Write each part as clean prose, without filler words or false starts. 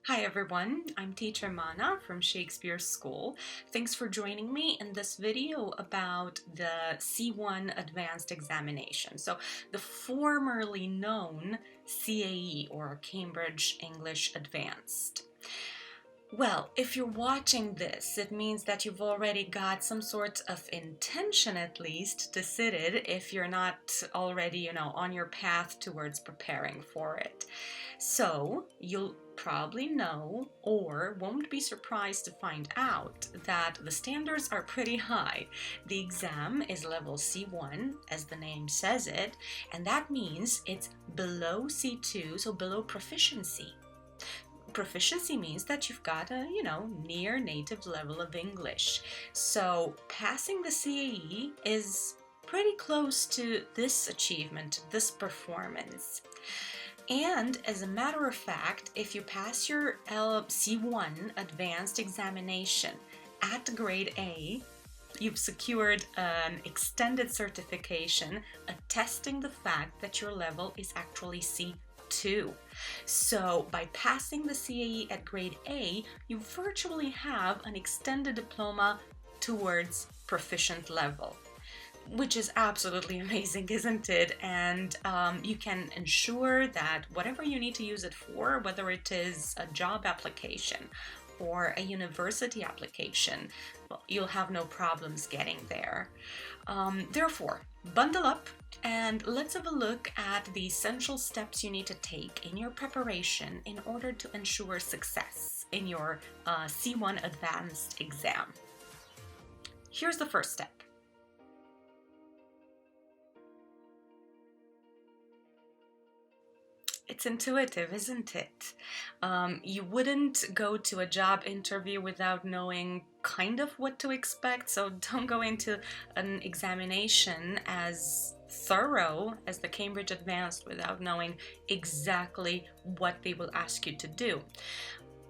Hi everyone, I'm teacher Mana from Shakespeare School. Thanks for joining me in this video about the C1 Advanced Examination. So the formerly known CAE or Cambridge English Advanced. Well, if you're watching this, it means that you've already got some sort of intention at least to sit it if you're not already, on your path towards preparing for it. So you'll probably know or won't be surprised to find out that the standards are pretty high. The exam is level C1, as the name says it, and that means it's below C2, so below proficiency. Proficiency means that you've got a, near native level of English. So passing the CAE is pretty close to this achievement, this performance. And as a matter of fact, if you pass your C1 advanced examination at grade A, you've secured an extended certification attesting the fact that your level is actually C2. So by passing the CAE at grade A, you virtually have an extended diploma towards proficient level, which is absolutely amazing, isn't it? And you can ensure that whatever you need to use it for, whether it is a job application or a university application, well, you'll have no problems getting there. Therefore, bundle up and let's have a look at the essential steps you need to take in your preparation in order to ensure success in your C1 Advanced exam. Here's the first step. It's intuitive, isn't it? You wouldn't go to a job interview without knowing kind of what to expect, so don't go into an examination as thorough as the Cambridge Advanced without knowing exactly what they will ask you to do.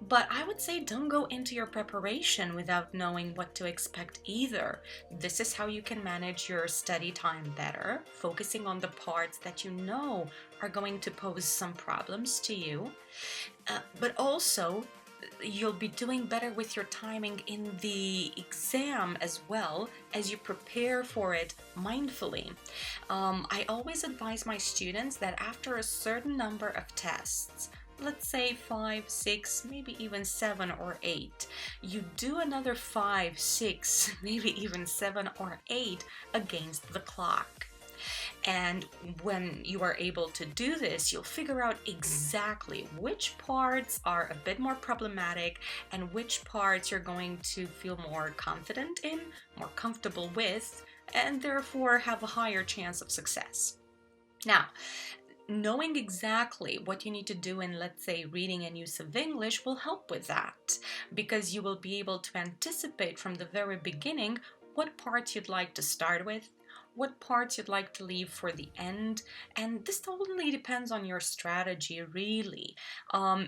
But I would say don't go into your preparation without knowing what to expect either. This is how you can manage your study time better, focusing on the parts that you know are going to pose some problems to you. But also, you'll be doing better with your timing in the exam as well as you prepare for it mindfully. I always advise my students that after a certain number of tests, let's say 5, 6, maybe even 7 or 8, you do another 5, 6, maybe even 7 or 8 against the clock. And when you are able to do this, you'll figure out exactly which parts are a bit more problematic and which parts you're going to feel more confident in, more comfortable with, and therefore have a higher chance of success. Now, knowing exactly what you need to do in, let's say, reading and use of English will help with that, because you will be able to anticipate from the very beginning what parts you'd like to start with, what parts you'd like to leave for the end, and this totally depends on your strategy, really.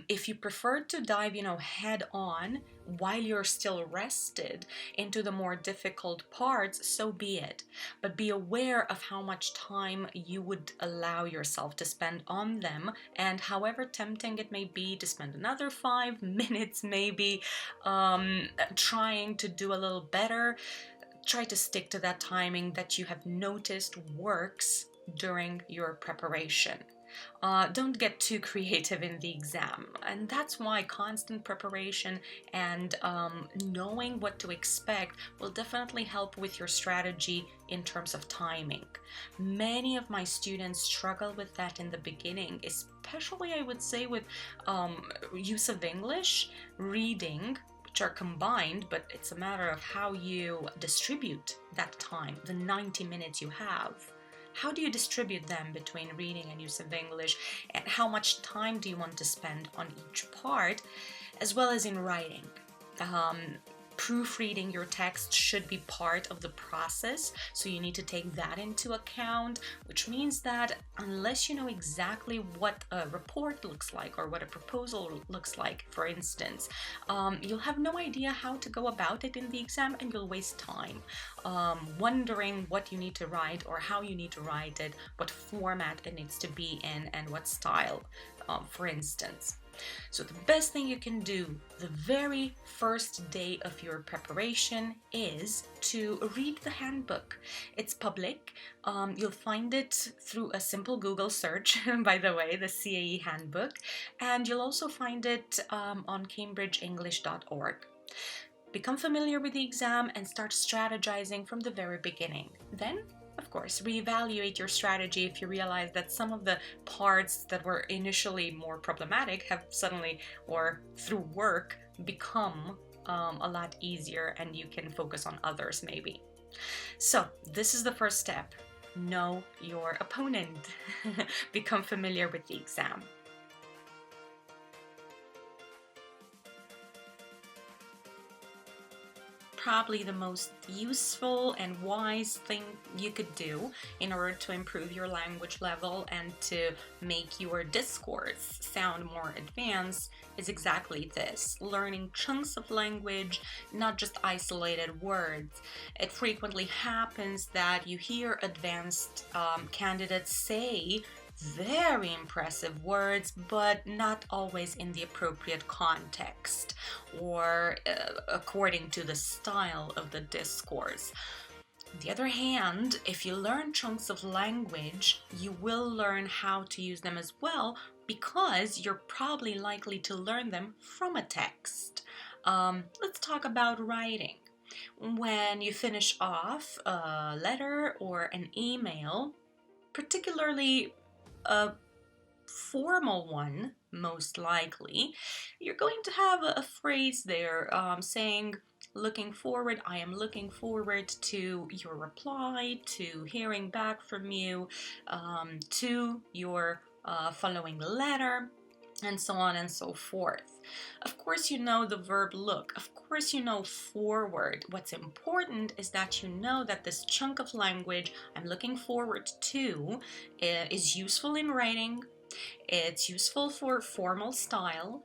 If you prefer to dive, head on while you're still rested into the more difficult parts, so be it. But be aware of how much time you would allow yourself to spend on them, and however tempting it may be to spend another 5 minutes maybe trying to do a little better, try to stick to that timing that you have noticed works during your preparation. Don't get too creative in the exam, and that's why constant preparation and knowing what to expect will definitely help with your strategy in terms of timing. Many of my students struggle with that in the beginning, especially I would say with use of English, reading, which are combined, but it's a matter of how you distribute that time, the 90 minutes you have. How do you distribute them between reading and use of English, and how much time do you want to spend on each part, as well as in writing? Proofreading your text should be part of the process, so you need to take that into account, which means that unless you know exactly what a report looks like or what a proposal looks like, for instance, you'll have no idea how to go about it in the exam, and you'll waste time wondering what you need to write or how you need to write it, what format it needs to be in, and what style, for instance. So the best thing you can do the very first day of your preparation is to read the handbook. It's public. You'll find it through a simple Google search, by the way, the CAE handbook, and you'll also find it on cambridgeenglish.org. Become familiar with the exam and start strategizing from the very beginning. Then, of course, reevaluate your strategy if you realize that some of the parts that were initially more problematic have suddenly, or through work, become a lot easier and you can focus on others maybe. So this is the first step. Know your opponent. Become familiar with the exam. Probably the most useful and wise thing you could do in order to improve your language level and to make your discourse sound more advanced is exactly this: learning chunks of language, not just isolated words. It frequently happens that you hear advanced candidates say very impressive words, but not always in the appropriate context or according to the style of the discourse. On the other hand, if you learn chunks of language, you will learn how to use them as well, because you're probably likely to learn them from a text. Let's talk about writing. When you finish off a letter or an email, particularly a formal one, most likely, you're going to have a phrase there saying, looking forward, I am looking forward to your reply, to hearing back from you, to your following letter, and so on and so forth. Of course, you know the verb look. Of course, you know forward. What's important is that you know that this chunk of language I'm looking forward to is useful in writing, it's useful for formal style,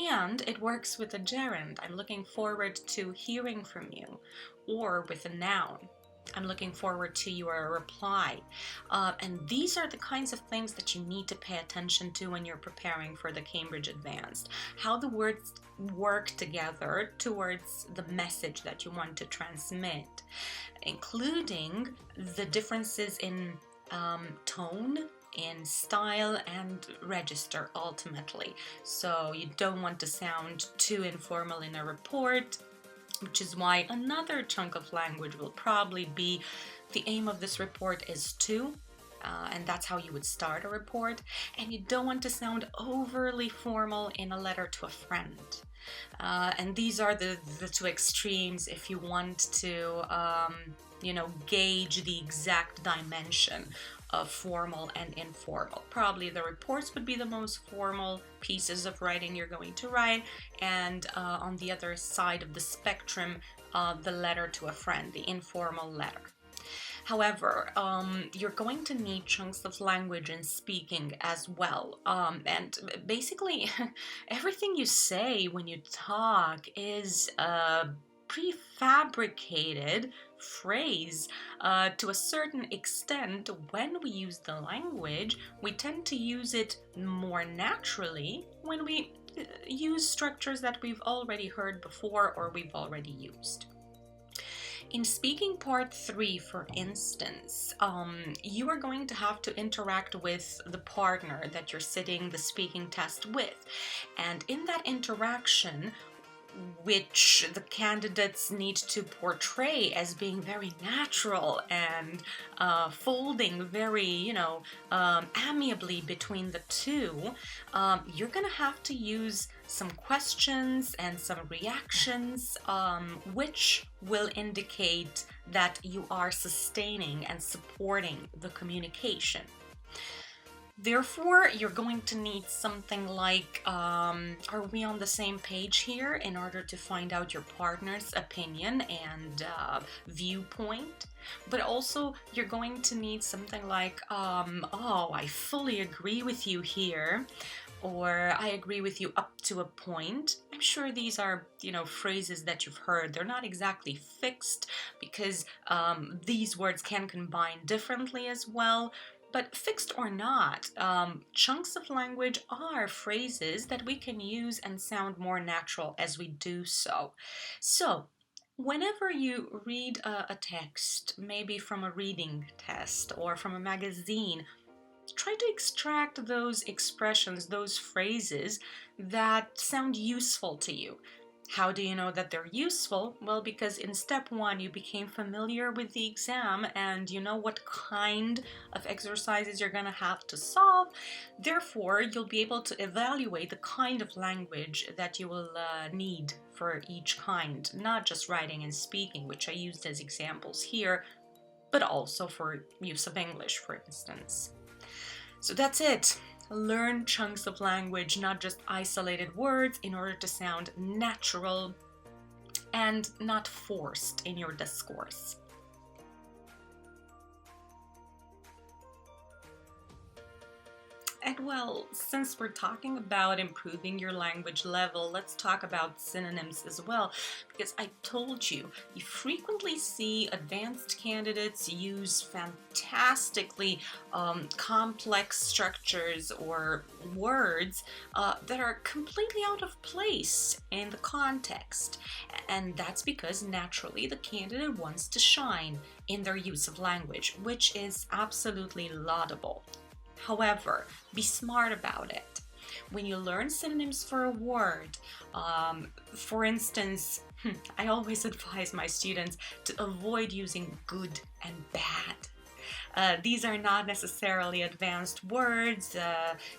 and it works with a gerund. I'm looking forward to hearing from you, or with a noun. I'm looking forward to your reply. And these are the kinds of things that you need to pay attention to when you're preparing for the Cambridge Advanced. How the words work together towards the message that you want to transmit, including the differences in tone, in style and register ultimately. So you don't want to sound too informal in a report, which is why another chunk of language will probably be the aim of this report is to, and that's how you would start a report. And you don't want to sound overly formal in a letter to a friend. And these are the two extremes if you want to, gauge the exact dimension of formal and informal. Probably the reports would be the most formal pieces of writing you're going to write, and on the other side of the spectrum, the letter to a friend, the informal letter. However, you're going to need chunks of language in speaking as well. And basically, everything you say when you talk is prefabricated phrase. To a certain extent, when we use the language, we tend to use it more naturally when we use structures that we've already heard before or we've already used. In speaking part 3, for instance, you are going to have to interact with the partner that you're sitting the speaking test with. And in that interaction, which the candidates need to portray as being very natural and folding very, amiably between the two, you're going to have to use some questions and some reactions, which will indicate that you are sustaining and supporting the communication. Therefore, you're going to need something like, are we on the same page here, in order to find out your partner's opinion and viewpoint. But also, you're going to need something like, oh, I fully agree with you here, or I agree with you up to a point. I'm sure these are, phrases that you've heard. They're not exactly fixed, because these words can combine differently as well. But fixed or not, chunks of language are phrases that we can use and sound more natural as we do so. So, whenever you read a text, maybe from a reading test or from a magazine, try to extract those expressions, those phrases that sound useful to you. How do you know that they're useful? Well, because in step one, you became familiar with the exam and you know what kind of exercises you're going to have to solve. Therefore, you'll be able to evaluate the kind of language that you will need for each kind, not just writing and speaking, which I used as examples here, but also for use of English, for instance. So that's it. Learn chunks of language, not just isolated words, in order to sound natural and not forced in your discourse. And well, since we're talking about improving your language level, let's talk about synonyms as well, because I told you, you frequently see advanced candidates use fantastically complex structures or words that are completely out of place in the context. And that's because naturally the candidate wants to shine in their use of language, which is absolutely laudable. However, be smart about it. When you learn synonyms for a word, for instance, I always advise my students to avoid using good and bad. These are not necessarily advanced words.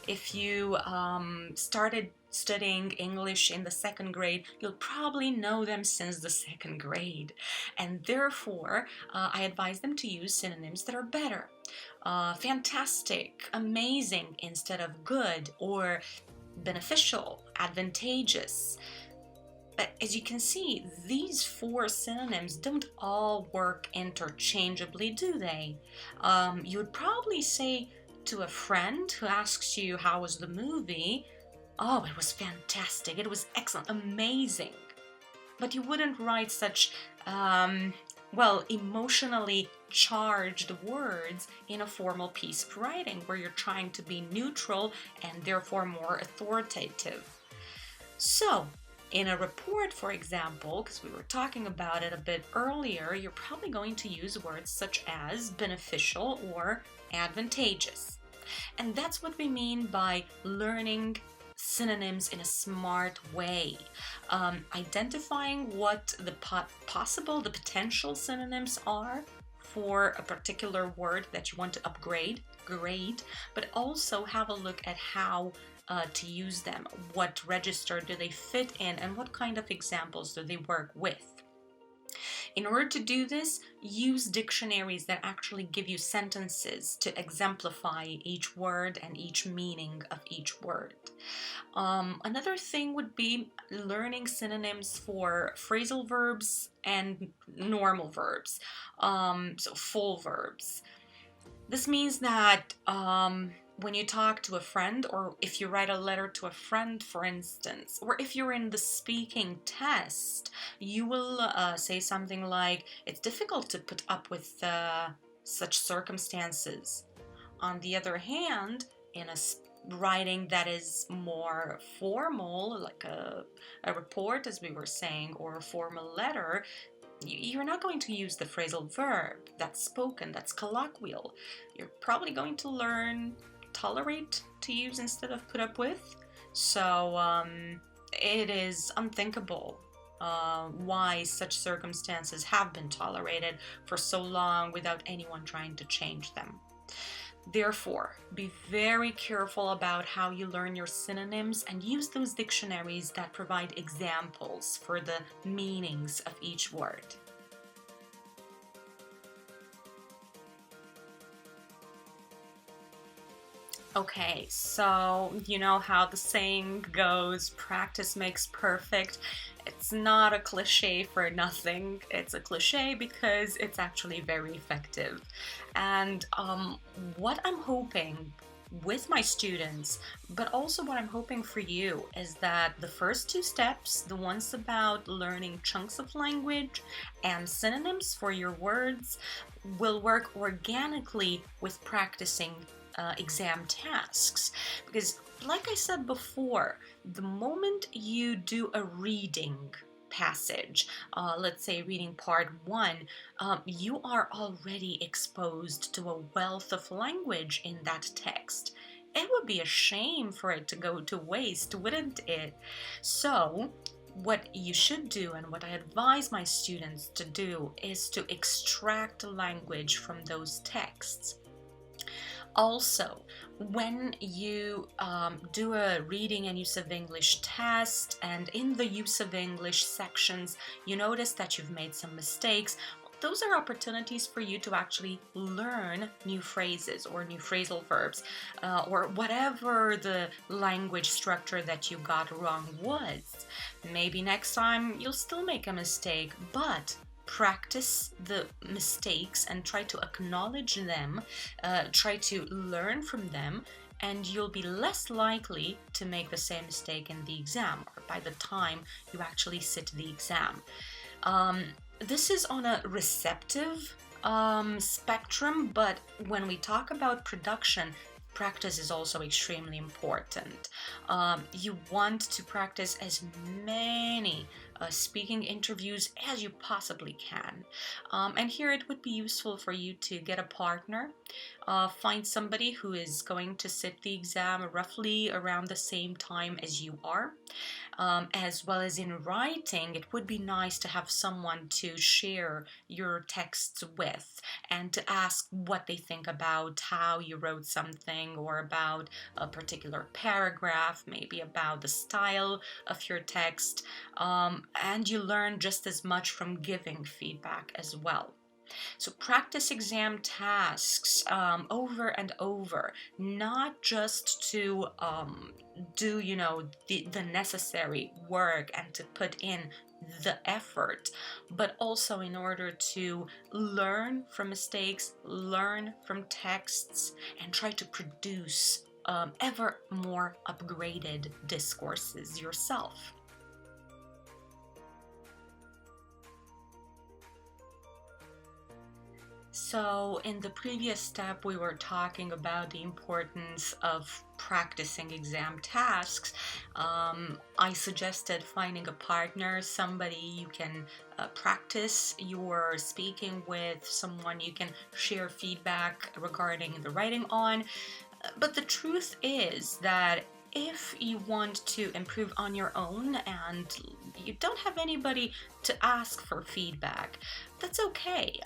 If you started studying English in the second grade, you'll probably know them since the second grade. And therefore, I advise them to use synonyms that are better. Fantastic, amazing instead of good, or beneficial, advantageous. As you can see, these four synonyms don't all work interchangeably, do they? You would probably say to a friend who asks you, how was the movie? Oh, it was fantastic, it was excellent, amazing. But you wouldn't write such emotionally charged words in a formal piece of writing where you're trying to be neutral and therefore more authoritative. So, in a report, for example, because we were talking about it a bit earlier, you're probably going to use words such as beneficial or advantageous. And that's what we mean by learning synonyms in a smart way. Identifying what the the potential synonyms are for a particular word that you want to upgrade, grade, but also have a look at how to use them. What register do they fit in, and what kind of examples do they work with? In order to do this, use dictionaries that actually give you sentences to exemplify each word and each meaning of each word. Another thing would be learning synonyms for phrasal verbs and normal verbs, so full verbs. This means that when you talk to a friend, or if you write a letter to a friend, for instance, or if you're in the speaking test, you will say something like, it's difficult to put up with such circumstances. On the other hand, in a writing that is more formal, like a report, as we were saying, or a formal letter, you're not going to use the phrasal verb. That's spoken, that's colloquial. You're probably going to learn tolerate to use instead of put up with. So it is unthinkable why such circumstances have been tolerated for so long without anyone trying to change them. Therefore, be very careful about how you learn your synonyms and use those dictionaries that provide examples for the meanings of each word. Okay, so you know how the saying goes, practice makes perfect. It's not a cliche for nothing. It's a cliche because it's actually very effective. And what I'm hoping with my students, but also what I'm hoping for you is that the first two steps, the ones about learning chunks of language and synonyms for your words, will work organically with practicing exam tasks. Because, like I said before, the moment you do a reading passage, let's say reading part 1, you are already exposed to a wealth of language in that text. It would be a shame for it to go to waste, wouldn't it? So, what you should do, and what I advise my students to do, is to extract language from those texts. Also, when you do a reading and use of English test, and in the use of English sections, you notice that you've made some mistakes, those are opportunities for you to actually learn new phrases or new phrasal verbs, or whatever the language structure that you got wrong was. Maybe next time you'll still make a mistake, but practice the mistakes and try to acknowledge them, try to learn from them, and you'll be less likely to make the same mistake in the exam, or by the time you actually sit the exam. This is on a receptive spectrum, but when we talk about production, practice is also extremely important. You want to practice as many speaking interviews as you possibly can. And here it would be useful for you to get a partner, find somebody who is going to sit the exam roughly around the same time as you are. As well as in writing, it would be nice to have someone to share your texts with and to ask what they think about how you wrote something, or about a particular paragraph, maybe about the style of your text, and you learn just as much from giving feedback as well. So practice exam tasks over and over, not just to do, the necessary work and to put in the effort, but also in order to learn from mistakes, learn from texts, and try to produce ever more upgraded discourses yourself. So in the previous step, we were talking about the importance of practicing exam tasks. I suggested finding a partner, somebody you can practice your speaking with, someone you can share feedback regarding the writing on. But the truth is that if you want to improve on your own and you don't have anybody to ask for feedback, that's okay.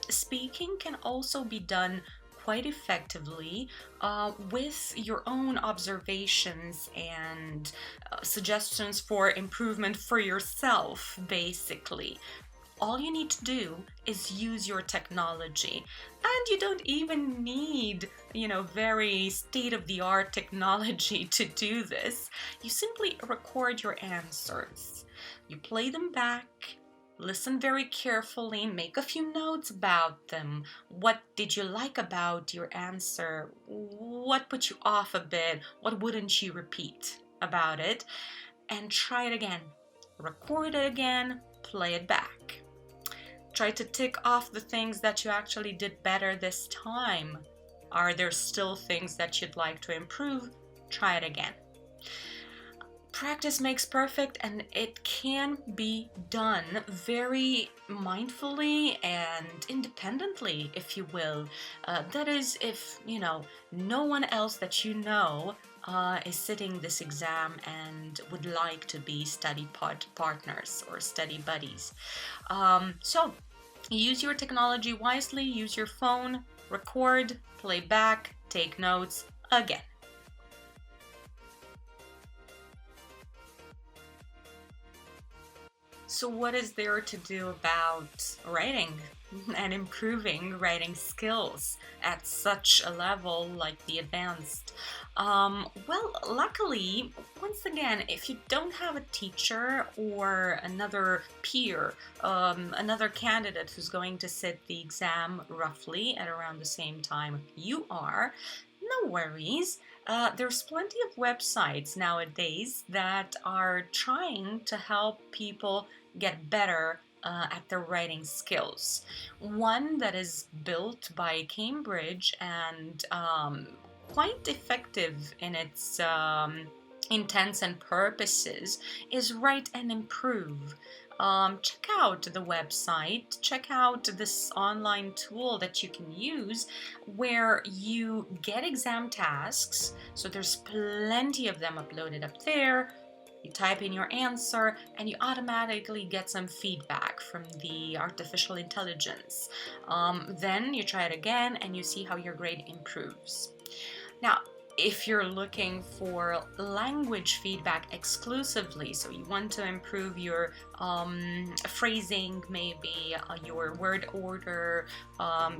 Speaking can also be done quite effectively with your own observations and suggestions for improvement for yourself, basically. All you need to do is use your technology, and you don't even need, very state-of-the-art technology to do this. You simply record your answers. You play them back, listen very carefully, make a few notes about them. What did you like about your answer? What put you off a bit? What wouldn't you repeat about it? And try it again. Record it again, play it back. Try to tick off the things that you actually did better this time. Are there still things that you'd like to improve? Try it again. Practice makes perfect, and it can be done very mindfully and independently, if you will. That is, if, no one else that you know is sitting this exam and would like to be study partners or study buddies. So use your technology wisely, use your phone, record, play back, take notes again. So what is there to do about writing and improving writing skills at such a level like the advanced? Well, luckily, once again, if you don't have a teacher or another peer, another candidate who's going to sit the exam roughly at around the same time you are, no worries. There's plenty of websites nowadays that are trying to help people get better at their writing skills. One that is built by Cambridge and quite effective in its intents and purposes is Write and Improve. Check out the website, check out this online tool that you can use where you get exam tasks. So there's plenty of them uploaded up there. You type in your answer and you automatically get some feedback from the artificial intelligence. Then you try it again and you see how your grade improves. Now, if you're looking for language feedback exclusively, so you want to improve your phrasing, maybe your word order,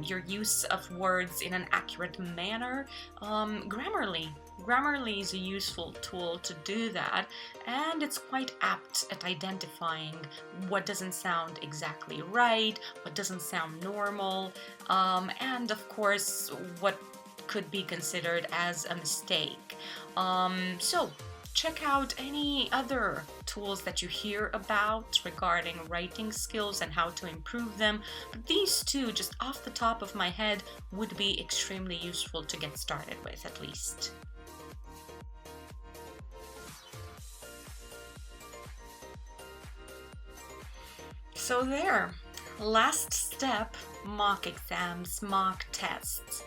your use of words in an accurate manner, Grammarly. Grammarly is a useful tool to do that, and it's quite apt at identifying what doesn't sound exactly right, what doesn't sound normal, and of course what could be considered as a mistake. So check out any other tools that you hear about regarding writing skills and how to improve them. But these two, just off the top of my head, would be extremely useful to get started with, at least. So there, last step, mock exams, mock tests.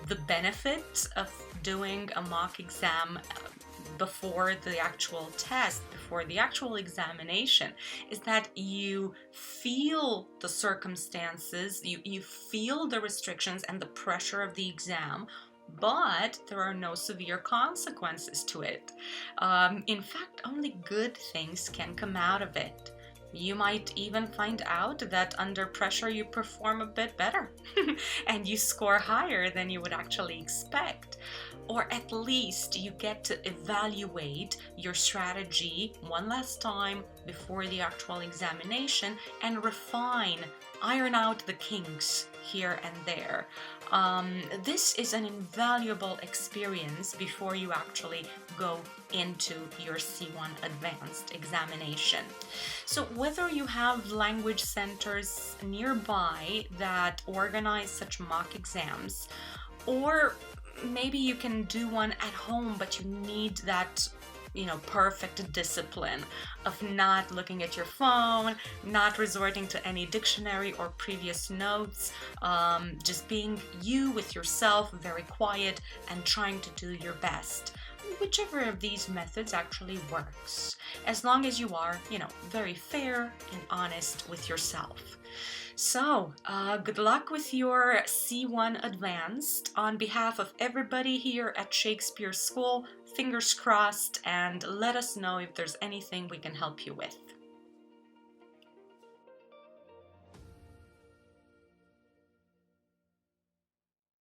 The benefit of doing a mock exam before the actual test, before the actual examination, is that you feel the circumstances, you feel the restrictions and the pressure of the exam, but there are no severe consequences to it. In fact, only good things can come out of it. You might even find out that under pressure you perform a bit better and you score higher than you would actually expect. Or at least you get to evaluate your strategy one last time before the actual examination and refine, iron out the kinks here and there. This is an invaluable experience before you actually go into your C1 advanced examination. So whether you have language centers nearby that organize such mock exams, or maybe you can do one at home, but you need that perfect discipline of not looking at your phone, not resorting to any dictionary or previous notes, just being you with yourself, very quiet, and trying to do your best. Whichever of these methods actually works, as long as you are, very fair and honest with yourself. So, good luck with your C1 Advanced. On behalf of everybody here at Shakespeare School, fingers crossed, and let us know if there's anything we can help you with.